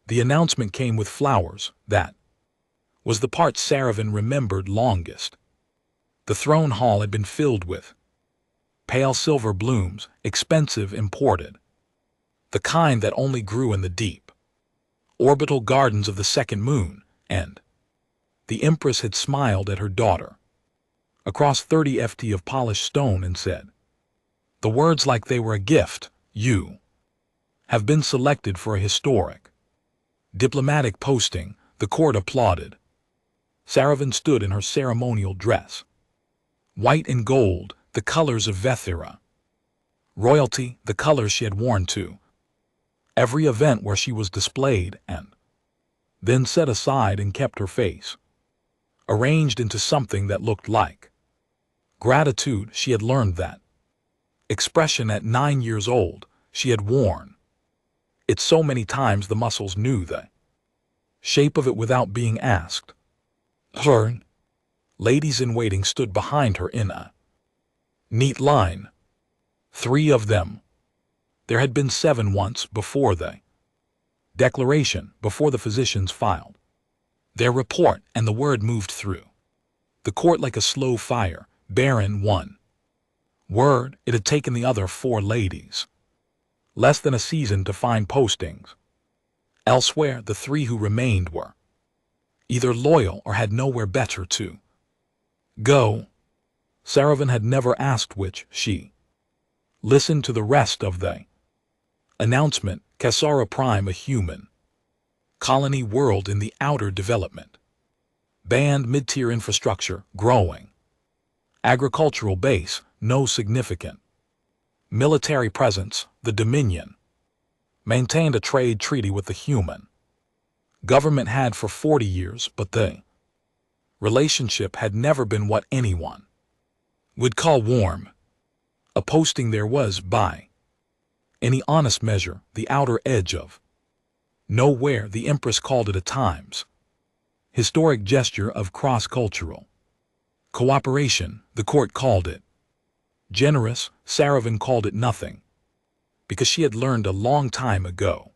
The announcement came with flowers. That was the part Saravan remembered longest. The throne hall had been filled with pale silver blooms, expensive imported, the kind that only grew in the deep orbital gardens of the second moon, and the Empress had smiled at her daughter across 30 ft of polished stone and said, the words like they were a gift, you have been selected for a historic diplomatic posting. The court applauded. Saravan stood in her ceremonial dress, white and gold, the colors of Vethira. Royalty, the colors she had worn to every event where she was displayed, and then set aside and kept her face arranged into something that looked like gratitude. She had learned that expression at 9 years old. She had worn it so many times the muscles knew the shape of it without being asked. Her ladies-in-waiting stood behind her in a neat line. 3 of them. There had been 7 once before the declaration, before the physicians filed their report and the word moved through the court like a slow fire. Barren 1 word. It had taken the other 4 ladies less than a season to find postings elsewhere. The 3 who remained were either loyal or had nowhere better to go. Saravan had never asked which. She listened to the rest of the announcement. Cassara Prime, a human colony world in the outer development band, mid-tier infrastructure, growing agricultural base, no significant military presence. The Dominion maintained a trade treaty with the human government had for 40 years, but the relationship had never been what anyone would call warm. A posting there was, by any honest measure, the outer edge of nowhere. The Empress called it a times historic gesture of cross-cultural cooperation. The court called it generous. Saravan called it nothing, because she had learned a long time ago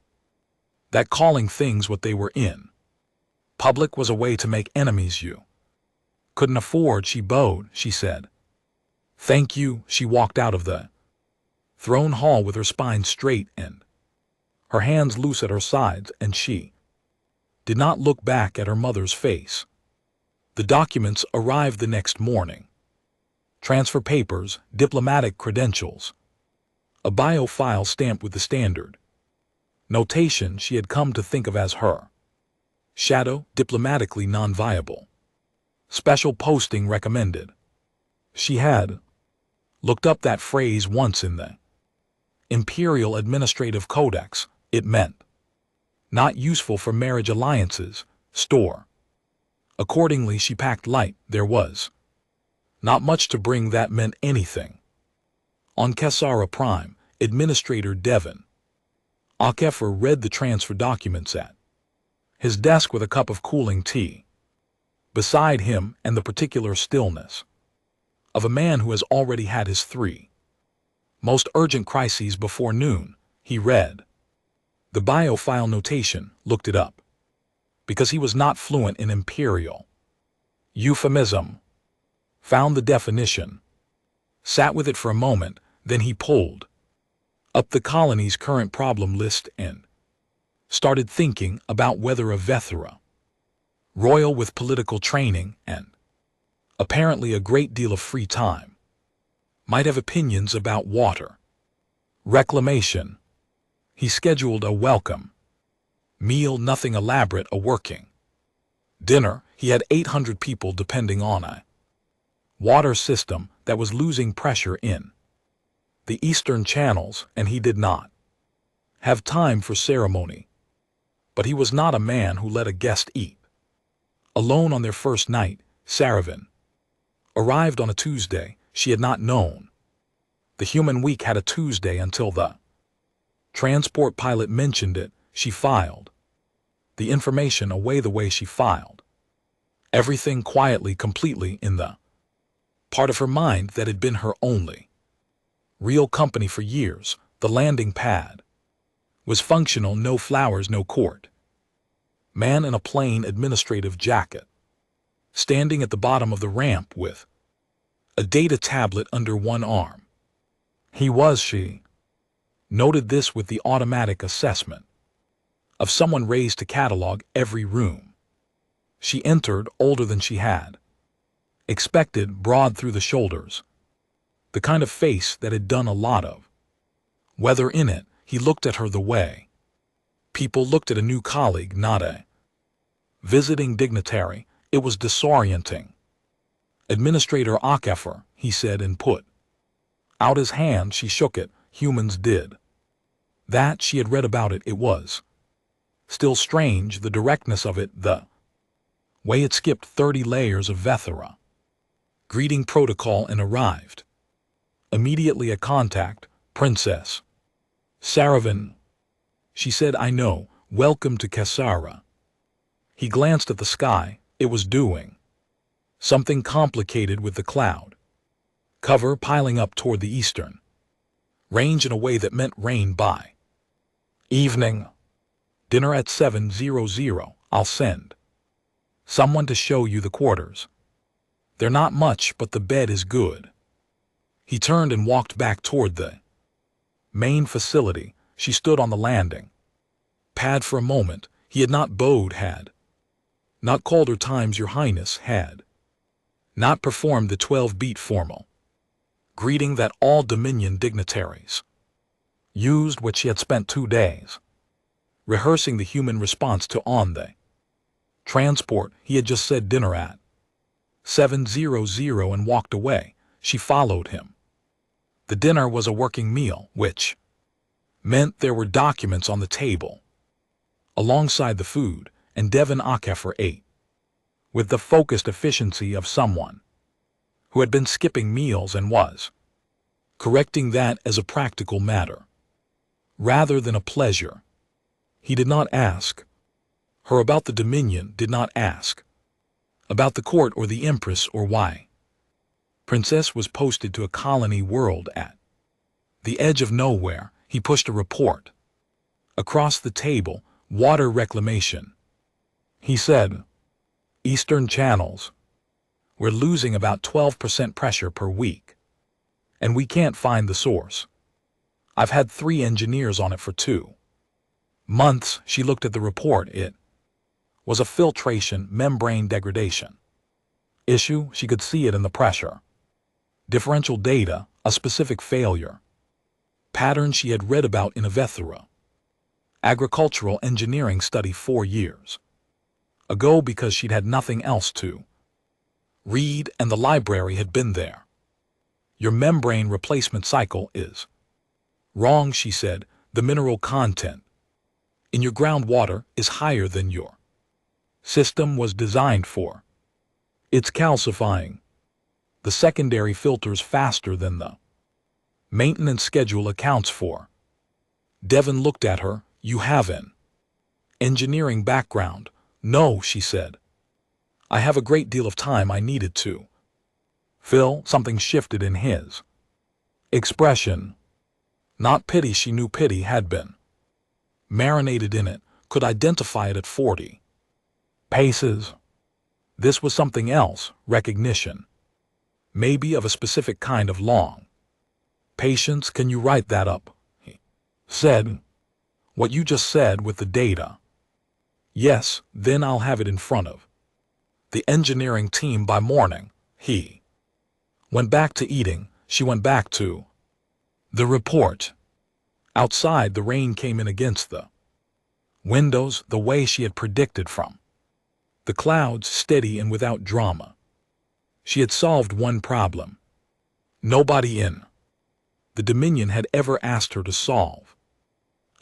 that calling things what they were in public was a way to make enemies you couldn't afford. She bowed. She said, thank you. She walked out of the throne hall with her spine straight and her hands loose at her sides, and she did not look back at her mother's face. The documents arrived the next morning. Transfer papers, diplomatic credentials, a bio file stamped with the standard notation she had come to think of as her shadow, diplomatically non-viable. Special posting recommended. She had looked up that phrase once in the Imperial Administrative Codex. It meant not useful for marriage alliances, store. Accordingly, she packed light. There was not much to bring that meant anything. On Cassara Prime, Administrator Devon Akefer read the transfer documents at his desk with a cup of cooling tea beside him, and the particular stillness of a man who has already had his 3 most urgent crises before noon. He read the biofile notation, looked it up, because he was not fluent in Imperial euphemism, found the definition, sat with it for a moment, then he pulled up the colony's current problem list and started thinking about whether a Vethira, royal with political training and apparently a great deal of free time, might have opinions about water reclamation. He scheduled a welcome meal, nothing elaborate, a working dinner. He had 800 people depending on a water system that was losing pressure in the eastern channels, and he did not have time for ceremony. But he was not a man who let a guest eat alone on their first night. Saravan arrived on a Tuesday. She had not known the human week had a Tuesday until the transport pilot mentioned it. She filed the information away the way she filed everything, quietly, completely, in the part of her mind that had been her only real company for years. The landing pad was functional, no flowers, no court Man in a plain administrative jacket, standing at the bottom of the ramp with a data tablet under one arm. She noted this with the automatic assessment of someone raised to catalog every room. She entered, older than she had expected, broad through the shoulders, the kind of face that had done a lot of weather in it. He looked at her the way people looked at a new colleague, not a visiting dignitary. It was disorienting. Administrator HFY, he said, and put out his hand. She shook it. Humans did that. She had read about it. It was still strange, the directness of it, the way it skipped 30 layers of Vethera greeting protocol and arrived immediately at contact. Princess Saravan, she said. I know. Welcome to Kasara. He glanced at the sky. It was doing something complicated with the cloud cover piling up toward the eastern range in a way that meant rain by evening. Dinner at 7:00. I'll send someone to show you the quarters. They're not much, but the bed is good. He turned and walked back toward the main facility. She stood on the landing pad for a moment. He had not bowed, had not called her times, Your Highness, had not performed the 12-beat formal greeting that all Dominion dignitaries used, which she had spent 2 days rehearsing the human response to on the transport. He had just said dinner at 7:00 and walked away. She followed him. The dinner was a working meal, which meant there were documents on the table alongside the food, and Devon HFY ate with the focused efficiency of someone who had been skipping meals and was correcting that as a practical matter rather than a pleasure. He did not ask her about the Dominion, did not ask about the court or the Empress or why Princess was posted to a colony world at the edge of nowhere. He pushed a report across the table. Water reclamation, he said. Eastern channels. We're losing about 12% pressure per week, and we can't find the source. I've had 3 engineers on it for 2 months. She looked at the report. It was a filtration membrane degradation issue. She could see it in the pressure differential data, a specific failure pattern she had read about in a Vethera agricultural engineering study 4 years ago, because she'd had nothing else to read and the library had been there. Your membrane replacement cycle is wrong, she said. The mineral content in your groundwater is higher than your system was designed for. It's calcifying the secondary filters faster than the maintenance schedule accounts for. Devon looked at her. You have an engineering background? No, she said. I have a great deal of time I needed to fill. Something shifted in his expression. Not pity. She knew pity had been marinated in it, could identify it at 40 paces. This was something else, recognition. Maybe of a specific kind of long patience. Can you write that up? He said. What you just said with the data? Yes, then I'll have it in front of the engineering team by morning. He went back to eating. She went back to the report. Outside, the rain came in against the windows, the way she had predicted, from the clouds, steady and without drama. She had solved one problem nobody in the Dominion had ever asked her to solve.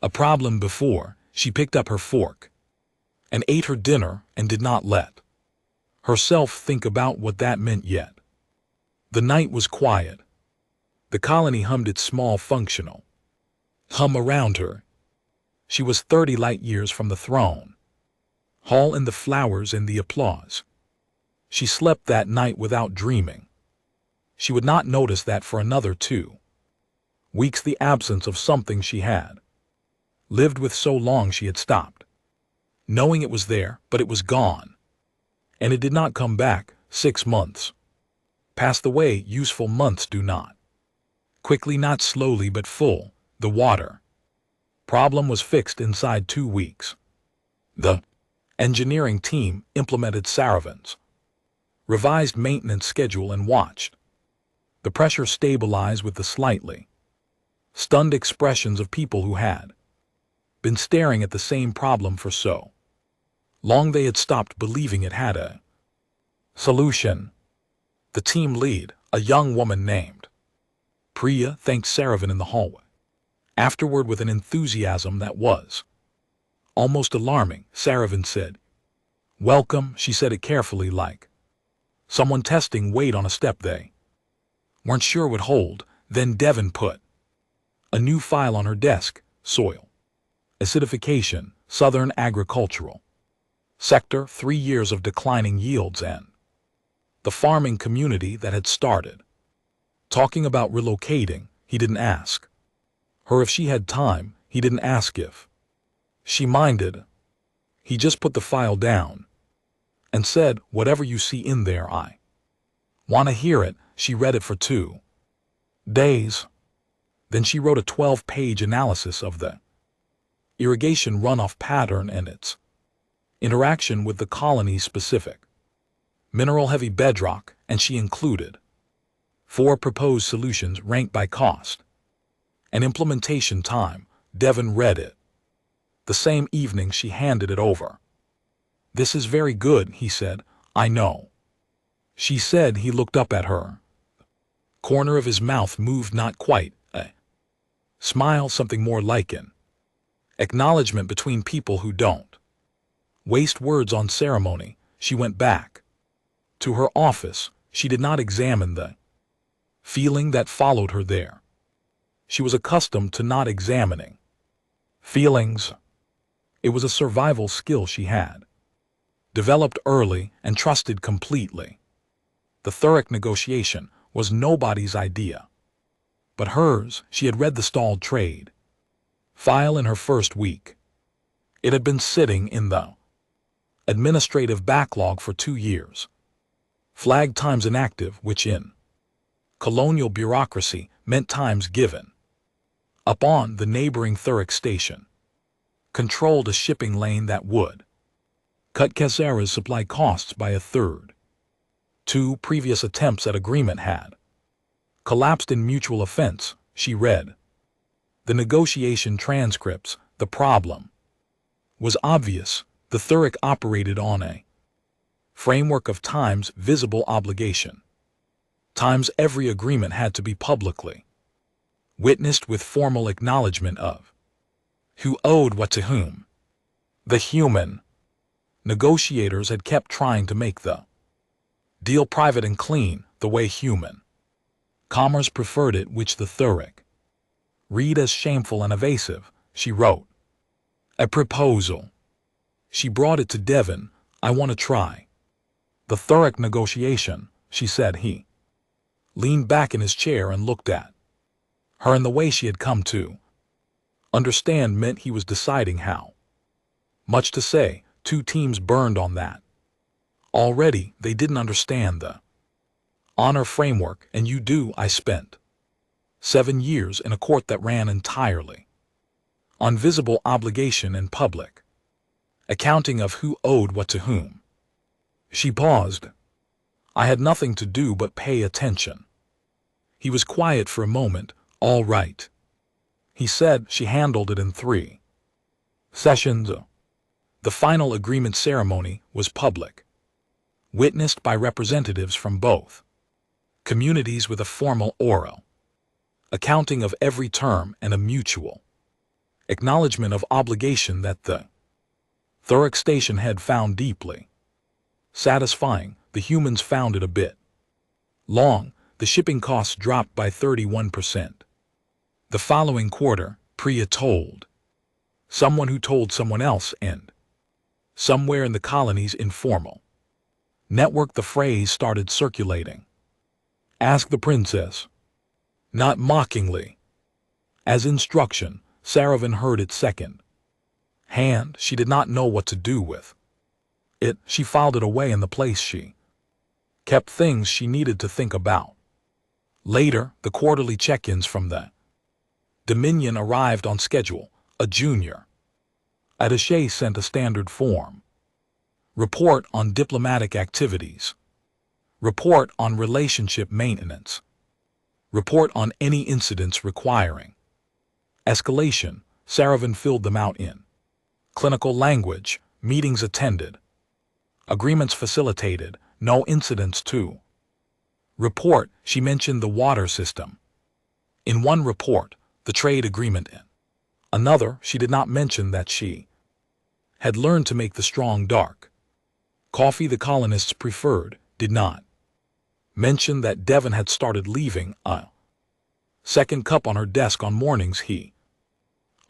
A problem before. She picked up her fork and ate her dinner and did not let herself think about what that meant yet. The night was quiet. The colony hummed its small functional hum around her. She was 30 light years from the throne hall and the flowers and the applause. She slept that night without dreaming. She would not notice that for another 2 weeks, the absence of something she had lived with so long she had stopped knowing it was there, but it was gone. And it did not come back. 6 months passed the way useful months do not. Quickly, not slowly, but full. The water problem was fixed inside 2 weeks. The engineering team implemented SciFiStories, revised maintenance schedule, and watched the pressure stabilize with the slightly stunned expressions of people who had been staring at the same problem for so long they had stopped believing it had a solution. The team lead, a young woman named Priya, thanked Saravan in the hallway afterward with an enthusiasm that was almost alarming. Saravan said, "Welcome," she said it carefully, like someone testing weight on a step they weren't sure would hold. Then Devon put a new file on her desk: soil acidification, southern agricultural sector, 3 years of declining yields, and the farming community that had started talking about relocating. He didn't ask her if she had time. He didn't ask if she minded. He just put the file down and said, "Whatever you see in there, I want to hear it." She read it for 2 days. Then she wrote a 12-page analysis of the irrigation runoff pattern and its interaction with the colony's specific mineral-heavy bedrock, and she included 4 proposed solutions ranked by cost and implementation time. Devon read it the same evening she handed it over. "This is very good," he said. "I know," she said. He looked up at her. Corner of his mouth moved, not quite a smile, something more like an acknowledgement between people who don't waste words on ceremony. She went back to her office. She did not examine the feeling that followed her there. She was accustomed to not examining feelings. It was a survival skill she had developed early and trusted completely. The Thuric negotiation was nobody's idea but hers. She had read the stalled trade file in her first week. It had been sitting in the administrative backlog for 2 years, flagged times inactive, which in colonial bureaucracy meant times given up on. The neighboring Thuric station controlled a shipping lane that would cut Kesara's supply costs by 1/3. 2 previous attempts at agreement had collapsed in mutual offense. She read the negotiation transcripts. The problem was obvious. The Thuric operated on a framework of times visible obligation. Times every agreement had to be publicly witnessed with formal acknowledgement of who owed what to whom. The human negotiators had kept trying to make the deal private and clean, the way human commerce preferred it, which the Thuric read as shameful and evasive. She wrote a proposal. She brought it to Devon. "I want to try the Thuric negotiation," she said. He leaned back in his chair and looked at her in the way she had come to understand meant he was deciding how much to say. 2 teams burned on that already. They didn't understand the honor framework, and you do. I spent 7 years in a court that ran entirely on visible obligation and public accounting of who owed what to whom. She paused. I had nothing to do but pay attention. He was quiet for a moment. "All right," he said. She handled it in 3 sessions. The final agreement ceremony was public, witnessed by representatives from both communities with a formal oral accounting of every term and a mutual acknowledgement of obligation that the Thuric station had found deeply satisfying. The humans found it a bit long. The shipping costs dropped by 31%. The following quarter, Priya told someone who told someone else, and somewhere in the colony's informal network the phrase started circulating. "Ask the princess." Not mockingly, as instruction. Saravan heard it second hand she did not know what to do with. She filed it away in the place she kept things she needed to think about. Later, the quarterly check-ins from the Dominion arrived on schedule. A junior attaché sent a standard form. Report on diplomatic activities. Report on relationship maintenance. Report on any incidents requiring escalation. Saravan filled them out in clinical language. Meetings attended. Agreements facilitated. No incidents too. Report, she mentioned the water system. In one report, the trade agreement in another, she did not mention that she had learned to make the strong dark coffee the colonists preferred, did not mention that Devon had started leaving a second cup on her desk on mornings he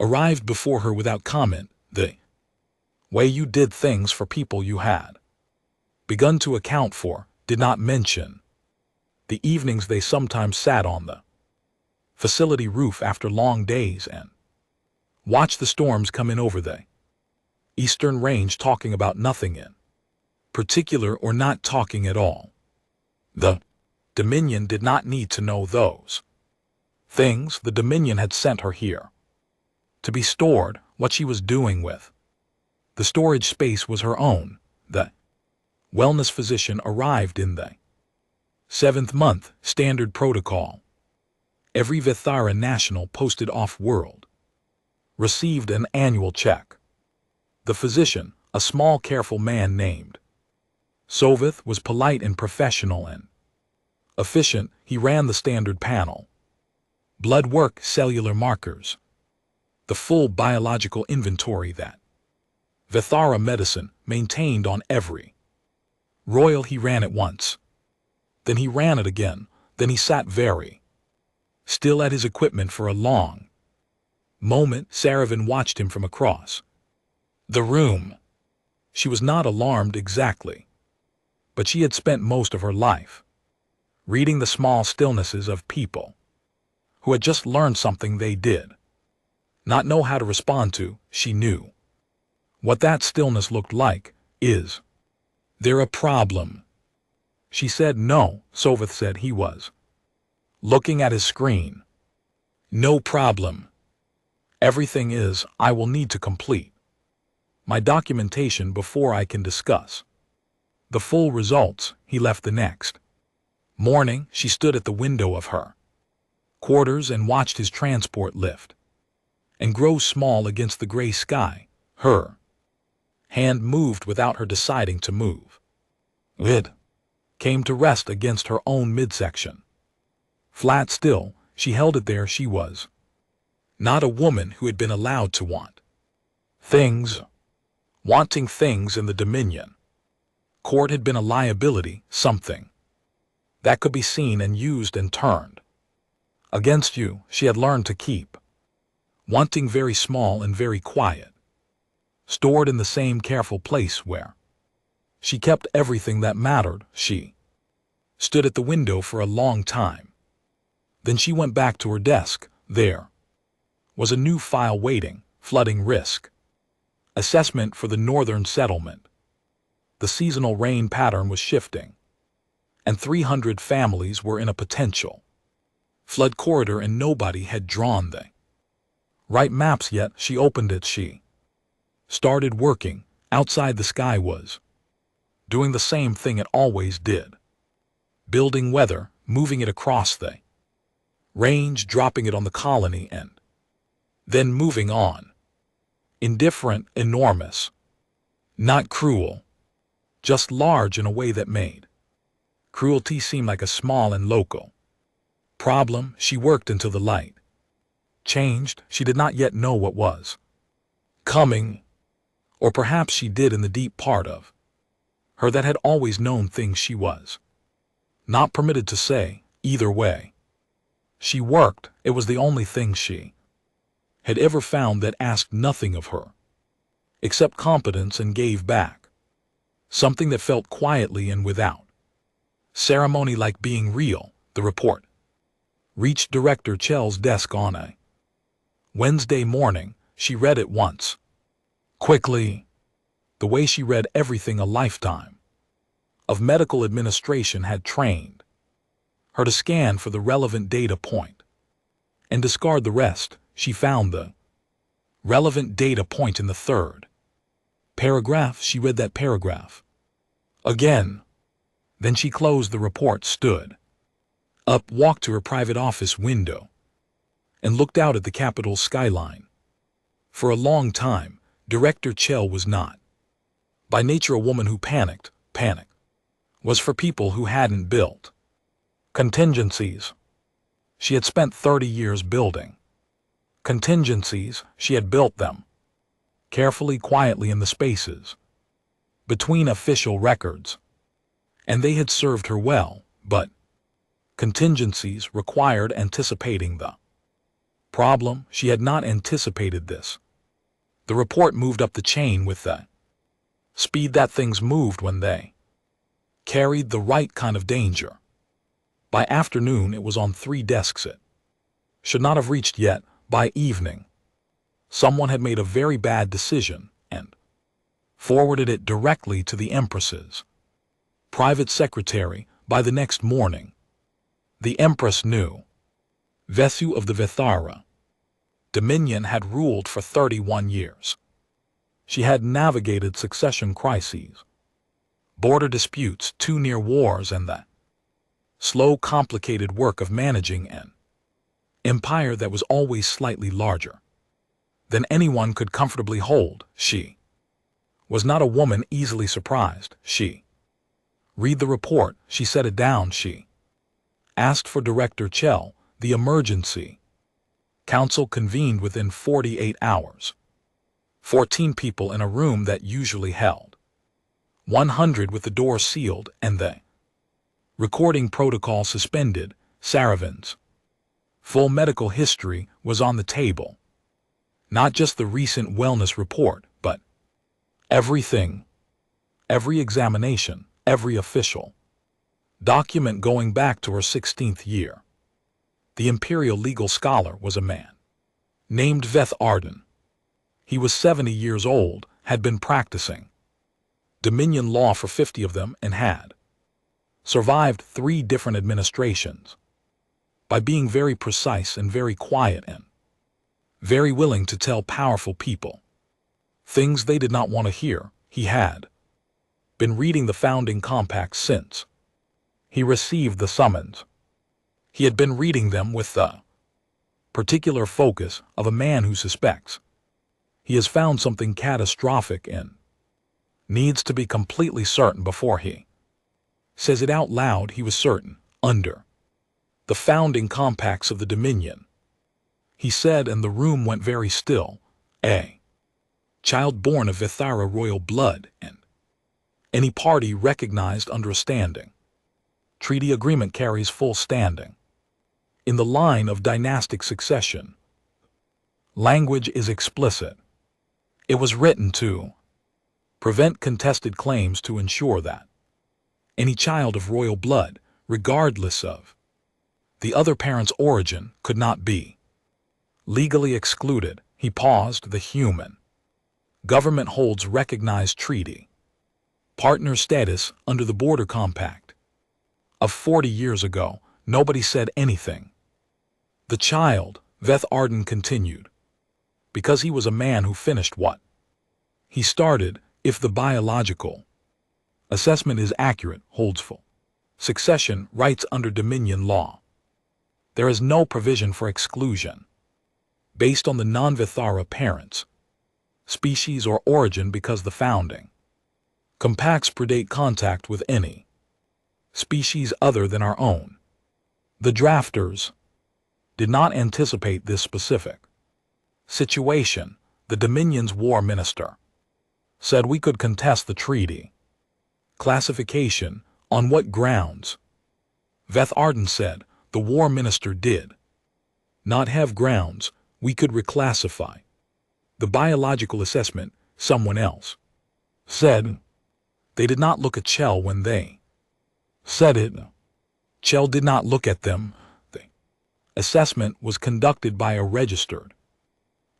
arrived before her without comment. The way you did things for people you had begun to account for, did not mention the evenings they sometimes sat on the facility roof after long days and watched the storms come in over the eastern range, talking about nothing in particular or not talking at all. The Dominion did not need to know those things. The Dominion had sent her here to be stored. What she was doing with the storage space was her own. The wellness physician arrived in the 7th month. Standard protocol. Every Vithara national posted off-world received an annual check. The physician, a small careful man named Sovith, was polite and professional and efficient. He ran the standard panel. Blood work, cellular markers. The full biological inventory that Vithara medicine maintained on every royal. He ran it once. Then he ran it again. Then he sat very still at his equipment for a long moment. Saravan watched him from across the room. She was not alarmed exactly, but she had spent most of her life reading the small stillnesses of people who had just learned something they did not know how to respond to. She knew what that stillness looked like. Is there a problem? She said no. Sovith said he was looking at his screen. No problem. Everything is. I will need to complete my documentation before I can discuss the full results. He left the next morning. She stood at the window of her quarters and watched his transport lift and grow small against the gray sky. Her hand moved without her deciding to move. It came to rest against her own midsection. Flat still, she held it there. She was not a woman who had been allowed to want things. Wanting things in the Dominion court had been a liability, something that could be seen and used and turned against you. She had learned to keep wanting very small and very quiet, stored in the same careful place where she kept everything that mattered. She stood at the window for a long time. Then she went back to her desk. There was a new file waiting. Flooding risk assessment for the northern settlement. The seasonal rain pattern was shifting, and 300 families were in a potential flood corridor, and nobody had drawn the right maps yet. She opened it. She started working. Outside, the sky was doing the same thing it always did. Building weather, moving it across the range, dropping it on the colony, and then moving on. Indifferent, enormous, not cruel, just large in a way that made cruelty seem like a small and local problem. She worked until the light changed. She did not yet know what was coming, or perhaps she did in the deep part of her that had always known things she was not permitted to say. Either way, she worked. It was the only thing she had ever found that asked nothing of her except competence and gave back something that felt quietly and without ceremony, like being real. The report reached Director Chell's desk on a Wednesday morning. She read it once, Quickly, the way she read everything a lifetime of medical administration had trained her to scan for the relevant data point and discard the rest. She found the relevant data point in the third paragraph. She read that paragraph again. Then she closed the report, stood up, walked to her private office window, and looked out at the Capitol's skyline. For a long time, Director Chell was not, by nature, a woman who panicked. Panic was for people who hadn't built contingencies. She had spent 30 years building contingencies. She had built them carefully, quietly, in the spaces between official records, and they had served her well. But contingencies required anticipating the problem. She had not anticipated this. The report moved up the chain with the speed that things moved when they carried the right kind of danger. By afternoon, it was on 3 desks. It should not have reached yet. By evening, someone had made a very bad decision and forwarded it directly to the Empress's private secretary. By the next morning, the Empress knew. Vesu of the Vithara Dominion had ruled for 31 years. She had navigated succession crises, border disputes, 2 near wars, and the slow, complicated work of managing an empire that was always slightly larger than anyone could comfortably hold. She was not a woman easily surprised. She read the report. She set it down. She asked for Director Chell. The emergency council convened within 48 hours. 14 people in a room that usually held 100, with the door sealed and the recording protocol suspended. Saravan's full medical history was on the table. Not just the recent wellness report, but everything. Every examination, every official document going back to her 16th year. The imperial legal scholar was a man named Veth Arden. He was 70 years old, had been practicing Dominion law for 50 of them, and had survived 3 different administrations by being very precise and very quiet and very willing to tell powerful people things they did not want to hear. He had been reading the founding compacts since he received the summons. He had been reading them with the particular focus of a man who suspects he has found something catastrophic and needs to be completely certain before he says it out loud. He was certain, under the founding compacts of the Dominion, he said, and the room went very still, a child born of Vithara royal blood, and any party recognized under a standing treaty agreement carries full standing in the line of dynastic succession. Language is explicit. It was written to prevent contested claims, to ensure that any child of royal blood, regardless of the other parent's origin, could not be legally excluded. He paused. The human government holds recognized treaty partner status under the border compact of 40 years ago. Nobody said anything. The child, Veth Arden continued, because he was a man who finished what he started. If the biological assessment is accurate, holds full succession rights under Dominion law. There is no provision for exclusion based on the non-Vithara parents, species, or origin, because the founding compacts predate contact with any species other than our own. The drafters did not anticipate this specific situation. The Dominion's war minister said we could contest the treaty classification. On what grounds? Veth Arden said the war minister did not have grounds. We could reclassify the biological assessment. Someone else said they did not look at Chell when they said it. Chell did not look at them. The assessment was conducted by a registered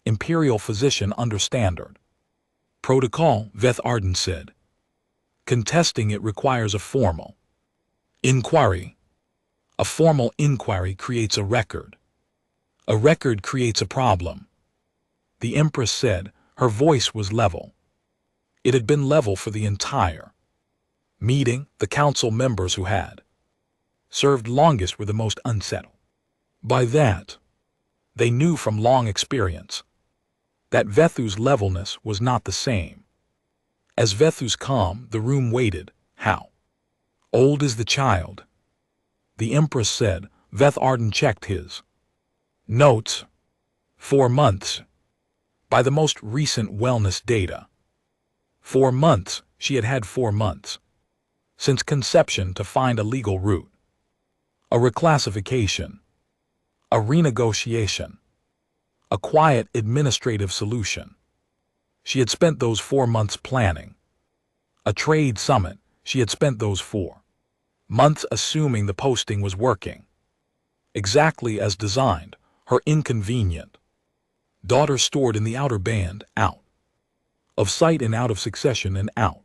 imperial physician under standard Protocol, Veth Arden said. Contesting it requires a formal inquiry. A formal inquiry creates a record. A record creates a problem. The Empress said. Her voice was level. It had been level for the entire meeting. The council members who had served longest were the most unsettled. By that, they knew from long experience that Vethu's levelness was not the same. As Vethu's calm, the room waited. How old is the child? The Empress said. Veth Arden checked his notes. 4 months. By the most recent wellness data. 4 months. She had had 4 months since conception to find a legal route. A reclassification. A renegotiation. A quiet administrative solution. She had spent those 4 months planning. A trade summit. She had spent those 4 months assuming the posting was working exactly as designed. Her inconvenient daughter stored in the outer band, out of sight and out of succession and out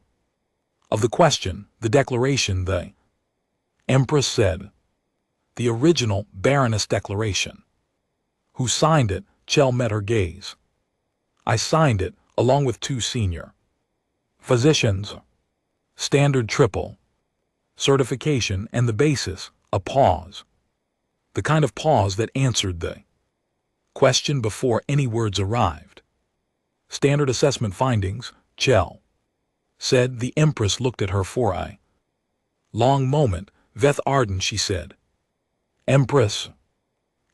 of the question, the declaration, the Empress said. The original Baroness declaration. Who signed it? Chell met her gaze. I signed it, along with 2 senior physicians. Standard triple certification and the basis, a pause. The kind of pause that answered the question before any words arrived. Standard assessment findings, Chell said. The Empress looked at her for a long moment. Veth Arden, she said. Empress,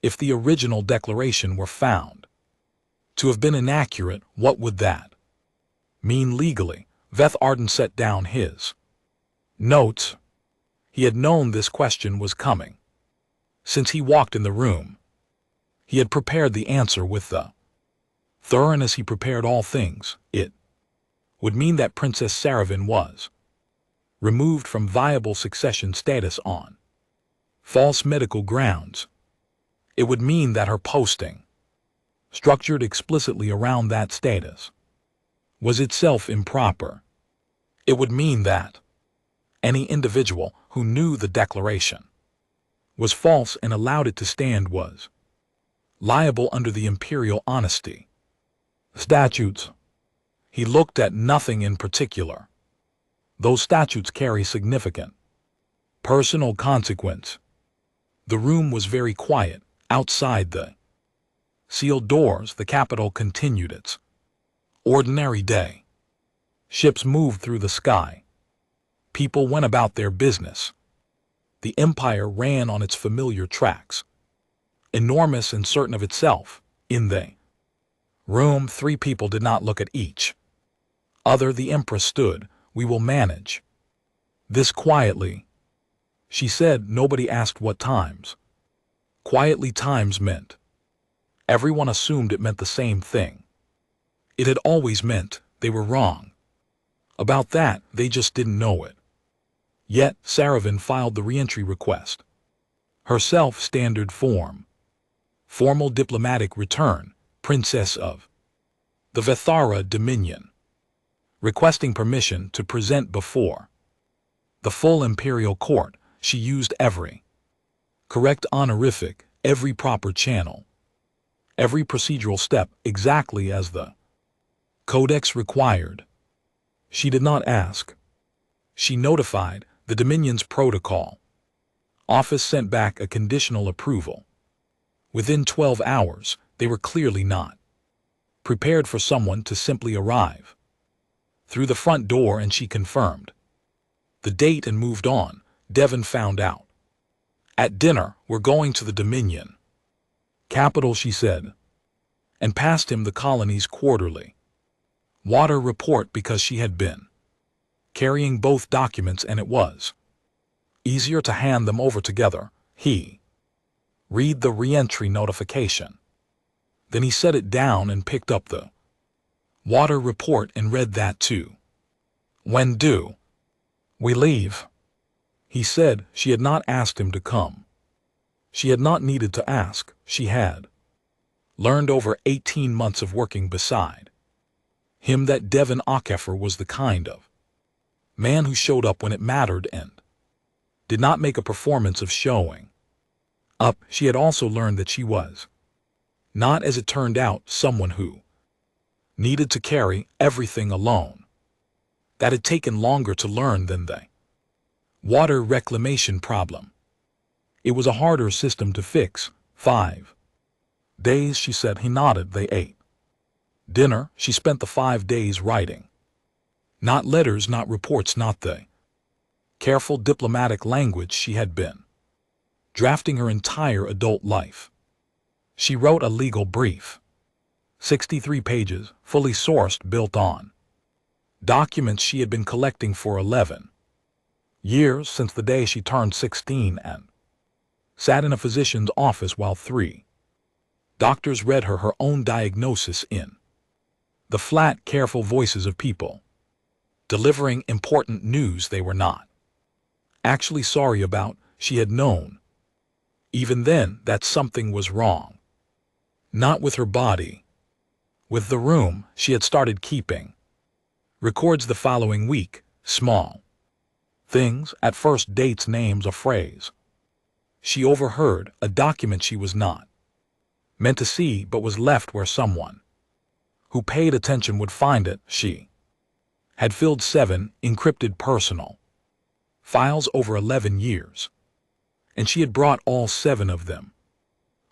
if the original declaration were found to have been inaccurate, what would that mean legally? Veth Arden set down his notes. He had known this question was coming since he walked in the room. He had prepared the answer with the thoroughness he prepared all things. It would mean that Princess Saravin was removed from viable succession status on false medical grounds. It would mean that her posting, structured explicitly around that status, was itself improper. It would mean that any individual who knew the declaration was false and allowed it to stand was liable under the imperial honesty statutes. He looked at nothing in particular. Those statutes carry significant personal consequence. The room was very quiet. Outside the sealed doors, the capital continued its ordinary day. Ships moved through the sky. People went about their business. The empire ran on its familiar tracks. Enormous and certain of itself, in the room 3 people did not look at each other. The Empress stood. We will manage this quietly, she said. Nobody asked what times. Quietly times meant. Everyone assumed it meant the same thing. It had always meant they were wrong about that. They just didn't know it. Yet Saravin filed the reentry request herself. Standard form. Formal diplomatic return. Princess of the Vethara Dominion. Requesting permission to present before the full imperial court. She used every correct honorific, every proper channel, every procedural step exactly as the codex required. She did not ask. She notified. The Dominion's protocol office sent back a conditional approval. Within 12 hours, they were clearly not prepared for someone to simply arrive through the front door, and she confirmed the date and moved on. Devon found out. At dinner, we're going to the Dominion capital, she said, and passed him the colony's quarterly water report because she had been carrying both documents and it was easier to hand them over together. He read the reentry notification. Then he set it down and picked up the water report and read that too. When do we leave? He said. She had not asked him to come. She had not needed to ask. She had learned over 18 months of working beside Him that Devon Akefer was the kind of man who showed up when it mattered and did not make a performance of showing up. She had also learned that she was not, as it turned out, someone who needed to carry everything alone. That had taken longer to learn than the water reclamation problem. It was a harder system to fix. 5 days, she said. He nodded. They ate dinner. She spent the 5 days writing. Not letters, not reports, not the careful diplomatic language she had been drafting her entire adult life. She wrote a legal brief, 63 pages, fully sourced, built on documents she had been collecting for 11 years, since the day she turned 16, and sat in a physician's office while 3 doctors read her own diagnosis in the flat, careful voices of people delivering important news they were not actually sorry about. She had known, even then, that something was wrong. Not with her body. With the room she had started keeping records the following week, small things, at first dates, names, a phrase she overheard, a document she was not meant to see but was left where someone who paid attention would find it. She had filled 7 encrypted personal files over 11 years, and she had brought all 7 of them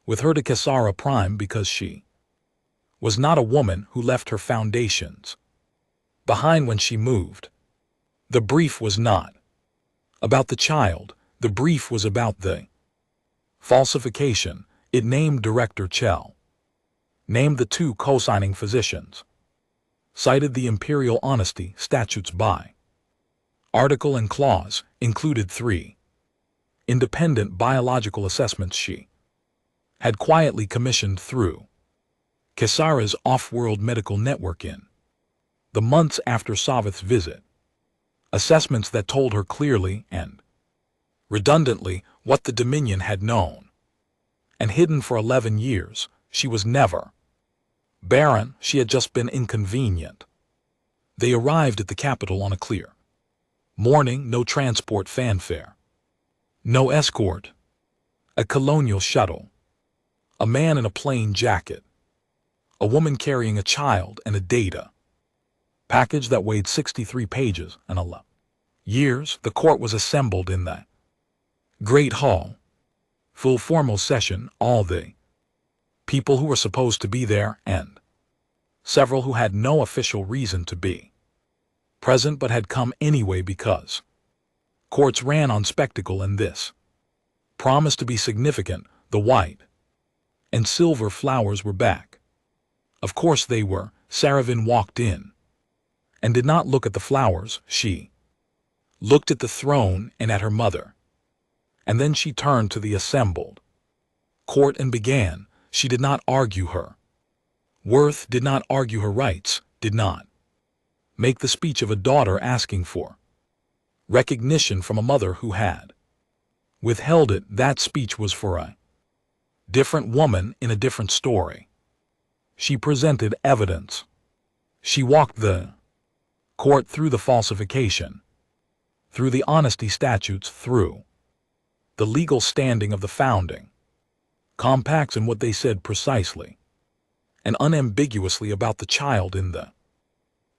with her to Kesara Prime because she was not a woman who left her foundations behind when she moved. The brief was not about the child. The brief was about the falsification. It named Director Chell, named the 2 co-signing physicians, cited the imperial honesty statutes by article and clause, included 3 independent biological assessments she had quietly commissioned through Kesara's off-world medical network in the months after Savith's visit. Assessments that told her clearly and redundantly what the Dominion had known and hidden for 11 years. She was never Barren. She had just been inconvenient. They arrived at the capital on a clear morning. No transport fanfare, no escort, a colonial shuttle, a man in a plain jacket, a woman carrying a child, and a data package that weighed 63 pages and 11 years. The court was assembled in the Great Hall. Full formal session, all the people who were supposed to be there, and several who had no official reason to be present but had come anyway because courts ran on spectacle, and this promised to be significant. The white and silver flowers were back. Of course they were. Saravin walked in and did not look at the flowers. She looked at the throne and at her mother, and then she turned to the assembled court and began. She did not argue her worth, did not argue her rights, did not make the speech of a daughter asking for recognition from a mother who had withheld it. That speech was for a different woman in a different story. She presented evidence. She walked the court through the falsification, through the honesty statutes, through the legal standing of the founding compacts and what they said precisely and unambiguously about the child in the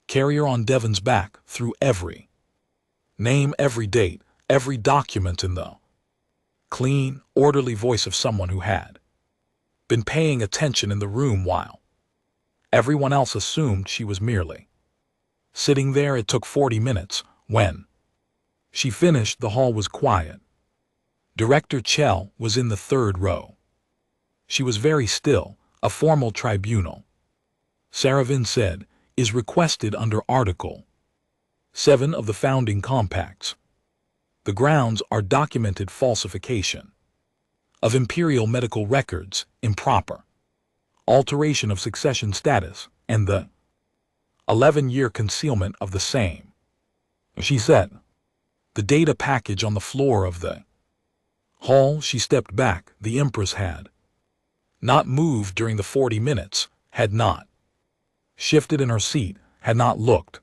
carrier on Devon's back, through every name, every date, every document, in the clean, orderly voice of someone who had been paying attention in the room while everyone else assumed she was merely sitting there. It took 40 minutes. When she finished, the hall was quiet. Director Chell was in the 3rd row. She was very still. A formal tribunal, Saravin said, is requested under Article 7 of the founding compacts. The grounds are documented falsification of imperial medical records, improper alteration of succession status, and the 11-year concealment of the same. She said, the data package on the floor of the hall. She stepped back. The Empress had not moved during the 40 minutes, had not shifted in her seat, had not looked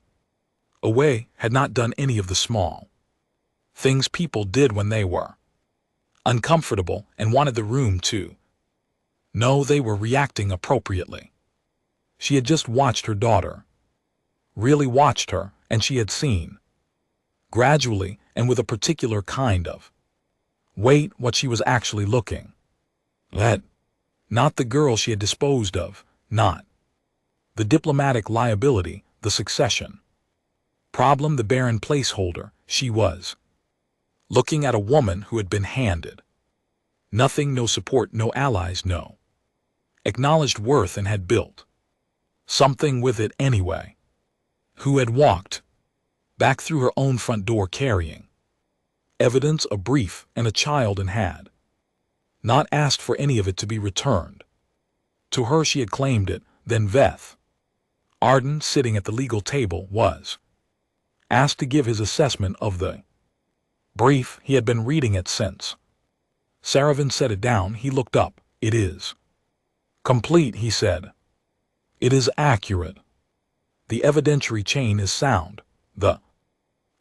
away, had not done any of the small things people did when they were uncomfortable and wanted the room to know they were reacting appropriately. She had just watched her daughter, really watched her, and she had seen, gradually and with a particular kind of weight, what she was actually looking at. Not the girl she had disposed of, not the diplomatic liability, the succession problem, the barren placeholder. She was looking at a woman who had been handed nothing, no support, no allies, no acknowledged worth, and had built something with it anyway, who had walked back through her own front door carrying evidence, a brief, and a child, and had not asked for any of it to be returned to her. She had claimed it. Then Veth Arden, sitting at the legal table, was asked to give his assessment of the brief. He had been reading it since Saravan set it down. He looked up. "It is complete," he said. "It is accurate. The evidentiary chain is sound." The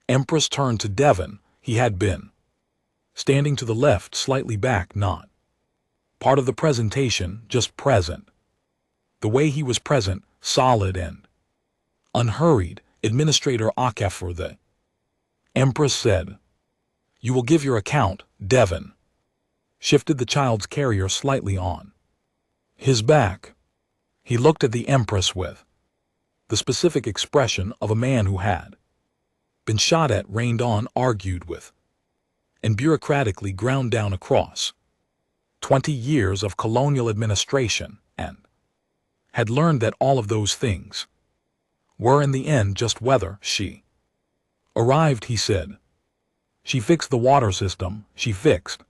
Empress turned to Devon. He had been standing to the left, slightly back, not part of the presentation, just present. The way he was present, solid and unhurried. "Administrator Akafor," the Empress said, "you will give your account." Devon shifted the child's carrier slightly on his back. He looked at the Empress with the specific expression of a man who had been shot at, rained on, argued with, and bureaucratically ground down across 20 years of colonial administration, and had learned that all of those things were in the end just whether she arrived. He said, "She fixed the water system. She fixed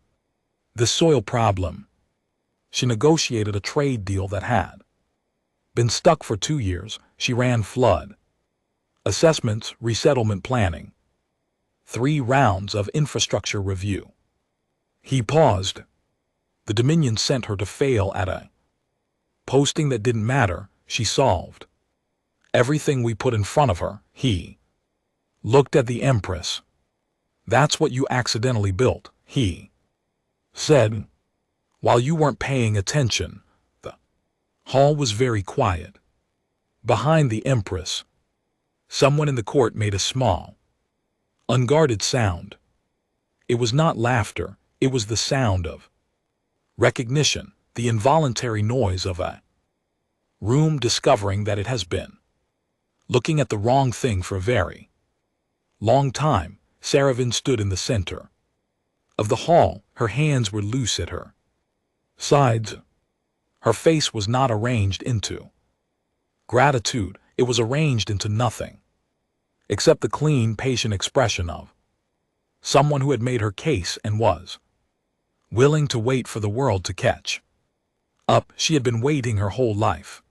the soil problem. She negotiated a trade deal that had been stuck for 2 years. She ran flood assessments, resettlement planning, 3 rounds of infrastructure review." He paused. "The Dominion sent her to fail at a posting that didn't matter. She solved everything we put in front of her." He looked at the Empress. "That's what you accidentally built," he said, "while you weren't paying attention." The hall was very quiet. Behind the Empress, someone in the court made a small, unguarded sound. It was not laughter. It was the sound of recognition, the involuntary noise of a room discovering that it has been looking at the wrong thing for a very long time. Saravan stood in the center of the hall. Her hands were loose at her sides. Her face was not arranged into gratitude. It was arranged into nothing except the clean, patient expression of someone who had made her case and was willing to wait for the world to catch up. She had been waiting her whole life.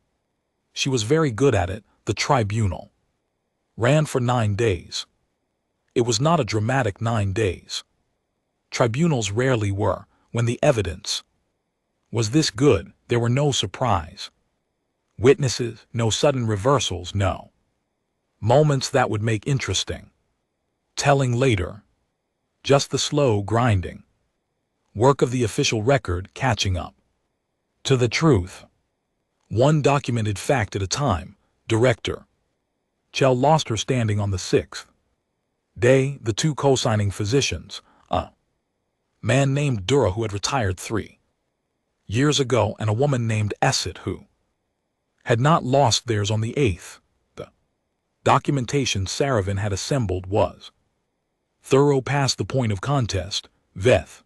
She was very good at it. The tribunal ran for 9 days. It was not a dramatic 9 days. Tribunals rarely were. When the evidence was this good, there were no surprise witnesses, no sudden reversals, no moments that would make interesting telling later. Just the slow, grinding work of the official record catching up to the truth. One documented fact at a time. Director Chell lost her standing on the 6th day. The 2 co-signing physicians, a man named Dura who had retired 3 years ago, and a woman named Esset who had not lost theirs on the 8th. The documentation Saravan had assembled was thorough past the point of contest. Veth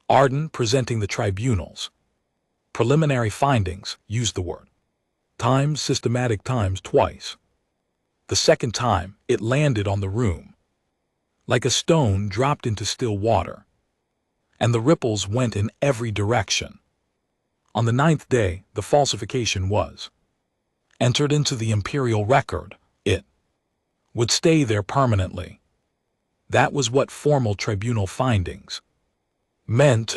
Arden, presenting the tribunal's preliminary findings, used the word times, systematic times, twice. The second time, it landed on the room like a stone dropped into still water, and the ripples went in every direction. On the 9th day, the falsification was entered into the imperial record. It would stay there permanently. That was what formal tribunal findings meant.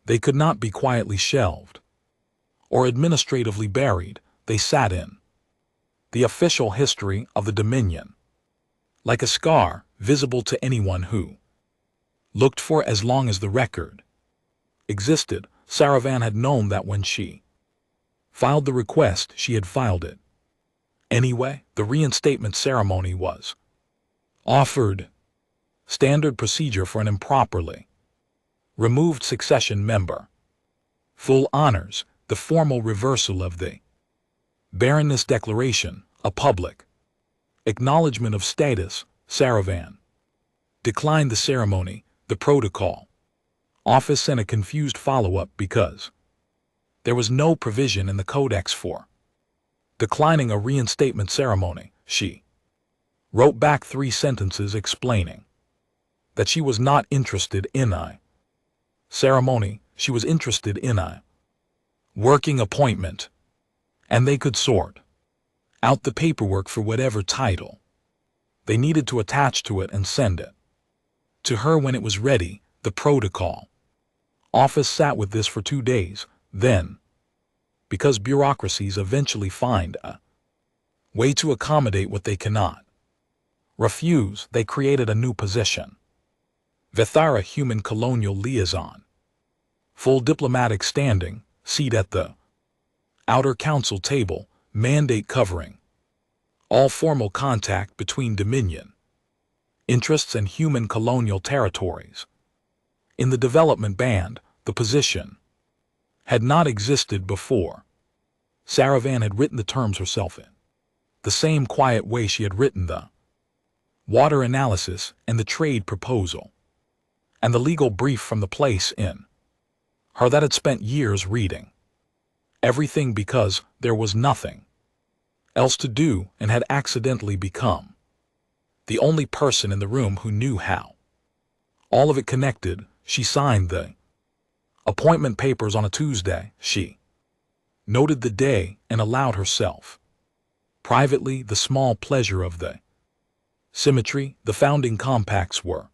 They could not be quietly shelved or administratively buried. They sat in The official history of the Dominion. Like a scar, visible to anyone who looked for as long as the record existed, Saravan had known that when she filed the request, she had filed it. Anyway, the reinstatement ceremony was offered. Standard procedure for an improperly removed succession member. Full honors, the formal reversal of the Barrenness Declaration, a public acknowledgement of status. Saravan declined the ceremony. The protocol office sent a confused follow-up because there was no provision in the codex for declining a reinstatement ceremony. She wrote back 3 sentences explaining that she was not interested in a ceremony, she was interested in a working appointment, and they could sort out the paperwork for whatever title they needed to attach to it and send it to her when it was ready. The protocol office sat with this for 2 days. Then, because bureaucracies eventually find a way to accommodate what they cannot refuse, they created a new position. Vithara Human Colonial Liaison. Full diplomatic standing, seat at the outer council table, mandate covering all formal contact between Dominion interests and human colonial territories. In the development band, the position had not existed before. Saravan had written the terms herself in the same quiet way she had written the water analysis and the trade proposal, and the legal brief from the place in her that had spent years reading everything because there was nothing else to do, and had accidentally become the only person in the room who knew how all of it connected. She signed the appointment papers on a Tuesday. She noted the day and allowed herself privately the small pleasure of the symmetry. The founding compacts were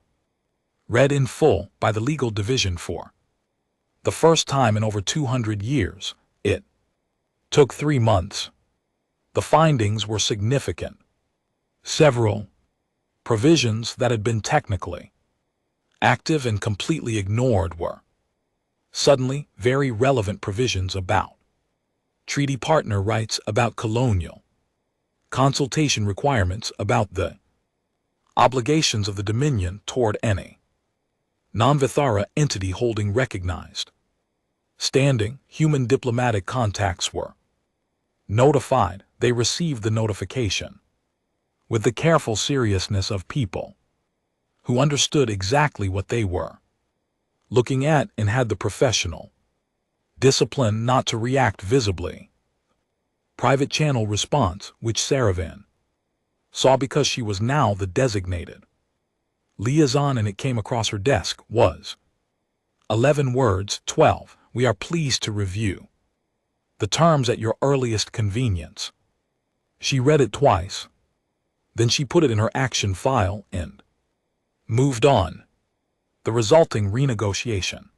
read in full by the legal division for the first time in over 200 years. It took 3 months. The findings were significant. Several provisions that had been technically active and completely ignored were suddenly very relevant provisions about treaty partner rights, about colonial consultation requirements, about the obligations of the Dominion toward any non-Vithara entity holding recognized standing. Human diplomatic contacts were notified. They received the notification with the careful seriousness of people who understood exactly what they were looking at and had the professional discipline not to react visibly. Private channel response, which Saravan saw because she was now the designated liaison and it came across her desk, was 11 words. 12. We are pleased to review the terms at your earliest convenience. She read it twice. Then she put it in her action file and moved on. The resulting renegotiation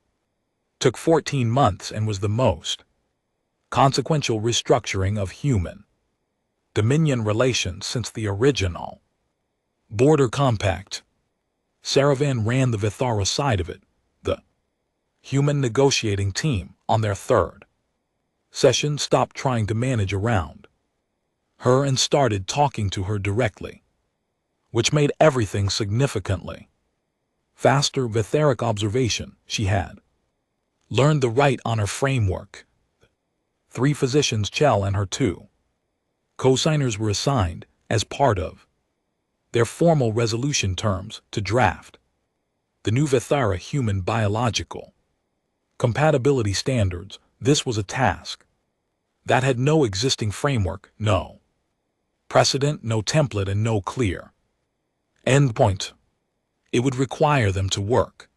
took 14 months and was the most consequential restructuring of human Dominion relations since the original Border Compact. Saravan ran the Vithara side of it, the human negotiating team, on their 3rd session stopped trying to manage around her and started talking to her directly, which made everything significantly faster. Vitharic observation. She had learned the right honor framework. 3 physicians, Chell and her 2 co-signers, were assigned, as part of their formal resolution terms, to draft the new Vithara human biological compatibility standards. This was a task that had no existing framework, no precedent, no template, and no clear endpoint. It would require them to work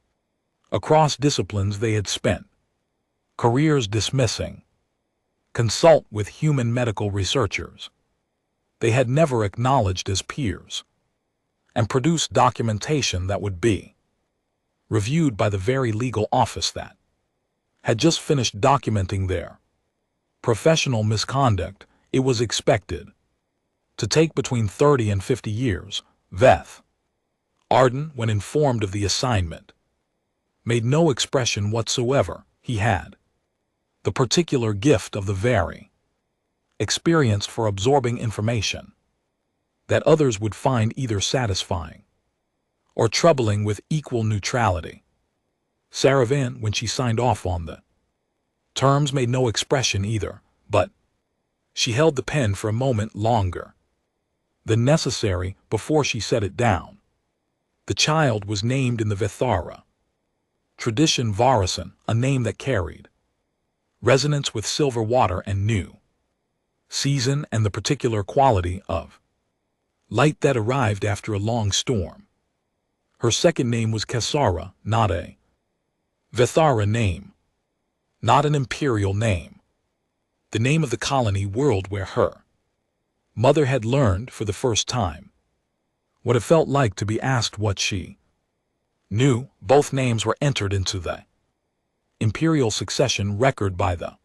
across disciplines they had spent careers dismissing, consult with human medical researchers they had never acknowledged as peers, and produce documentation that would be reviewed by the very legal office that had just finished documenting their professional misconduct. It was expected to take between 30 and 50 years. Veth Arden, when informed of the assignment, made no expression whatsoever. He had the particular gift of the very experienced for absorbing information that others would find either satisfying or troubling with equal neutrality. Saravan, when she signed off on the terms, made no expression either, but she held the pen for a moment longer than necessary before she set it down. The child was named in the Vithara tradition Varasan, a name that carried resonance with silver water and new season and the particular quality of light that arrived after a long storm. Her second name was Kasara, not a Vithara name, not an imperial name, the name of the colony world where her mother had learned for the first time what it felt like to be asked what she knew. Both names were entered into the imperial succession record by the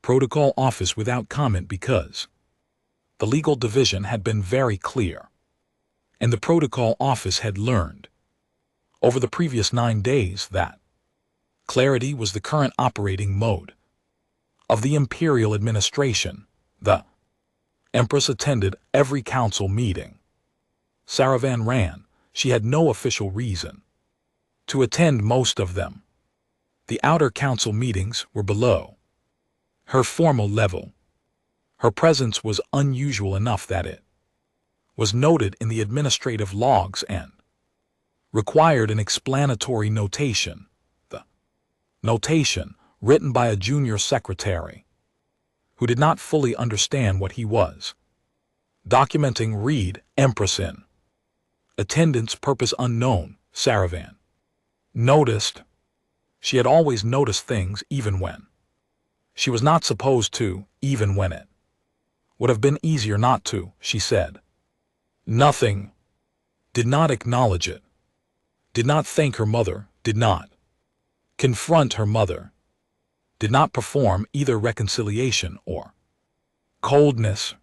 protocol office without comment because the legal division had been very clear, and the protocol office had learned over the previous 9 days that clarity was the current operating mode of the imperial administration. The Empress attended every council meeting Saravan ran. She had no official reason to attend most of them. The outer council meetings were below her formal level. Her presence was unusual enough that it was noted in the administrative logs and required an explanatory notation. The notation, written by a junior secretary who did not fully understand what he was documenting, read, Empress in attendance, purpose unknown. Saravan noticed. She had always noticed things even when she was not supposed to, even when it would have been easier not to. She said nothing, did not acknowledge it, did not thank her mother, did not confront her mother, did not perform either reconciliation or coldness.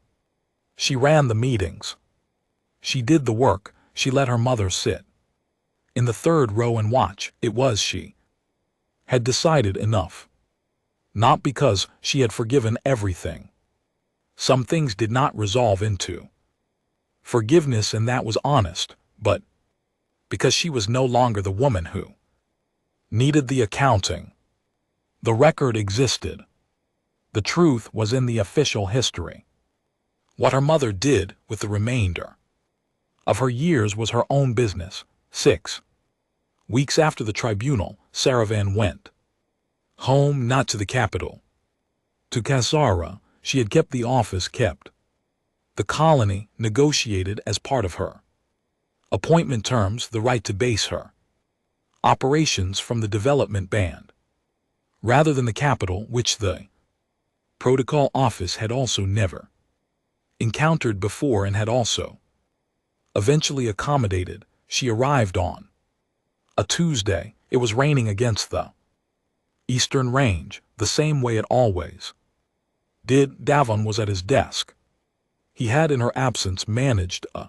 She ran the meetings. She did the work. She let her mother sit in the third row and watch. It was she had decided enough. Not because she had forgiven everything. Some things did not resolve into forgiveness, and that was honest, but because she was no longer the woman who needed the accounting. The record existed. The truth was in the official history. What her mother did with the remainder of her years was her own business. 6 weeks after the tribunal, Saravan went home, not to the capital. To Kasara. She had kept the office, kept the colony, negotiated as part of her appointment terms the right to base her operations from the development band rather than the capital, which the protocol office had also never encountered before and had also eventually accommodated. She arrived on a Tuesday. It was raining against the eastern range, the same way it always did. Davon was at his desk. He had in her absence managed a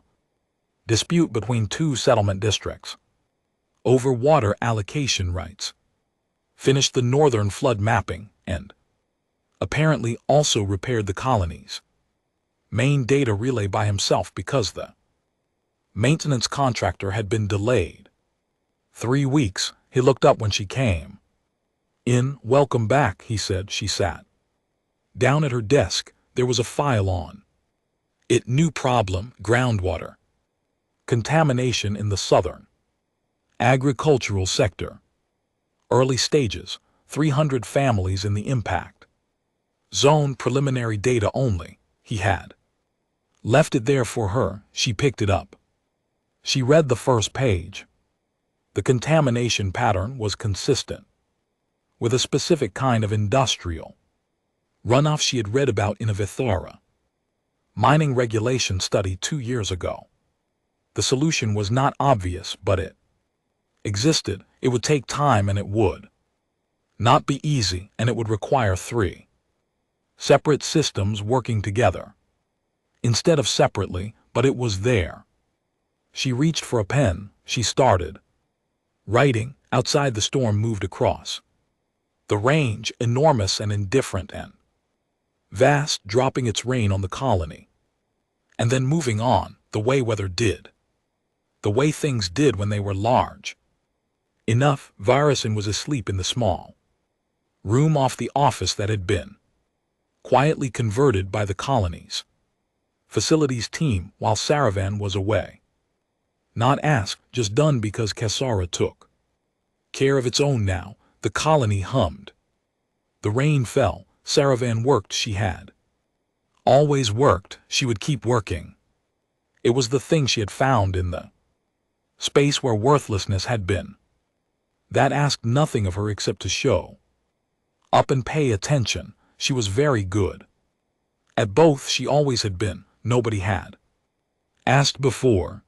dispute between 2 settlement districts over water allocation rights, finished the northern flood mapping, and apparently also repaired the colony's main data relay by himself because the maintenance contractor had been delayed 3 weeks. He looked up when she came in. Welcome back, he said. She sat down at her desk. There was a file on it. New problem, groundwater contamination in the southern agricultural sector. Early stages, 300 families in the impact zone. Preliminary data only. He had left it there for her. She picked it up. She read the first page. The contamination pattern was consistent with a specific kind of industrial runoff she had read about in a Vithara mining regulation study 2 years ago. The solution was not obvious, but it existed. It would take time, and it would not be easy, and it would require 3 separate systems working together. instead of separately, but it was there. She reached for a pen. She started writing. Outside, the storm moved across the range, enormous and indifferent and vast, dropping its rain on the colony, and then moving on, the way weather did, the way things did when they were large enough. Barren was asleep in the small room off the office that had been quietly converted by the colony's facilities team while Saravan was away. Not asked, just done because Cassara took care of its own now. The colony hummed. The rain fell. Saravan worked. She had always worked. She would keep working. It was the thing she had found in the space where worthlessness had been, that asked nothing of her except to show up and pay attention. She was very good at both. She always had been. Nobody had asked before.